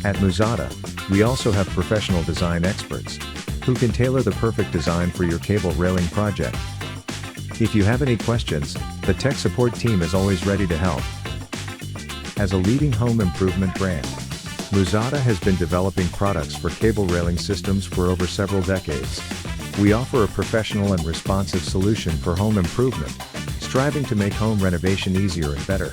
At Muzata, we also have professional design experts who can tailor the perfect design for your cable railing project. If you have any questions, the tech support team is always ready to help. As a leading home improvement brand, Muzata has been developing products for cable railing systems for over several decades. We offer a professional and responsive solution for home improvement, striving to make home renovation easier and better.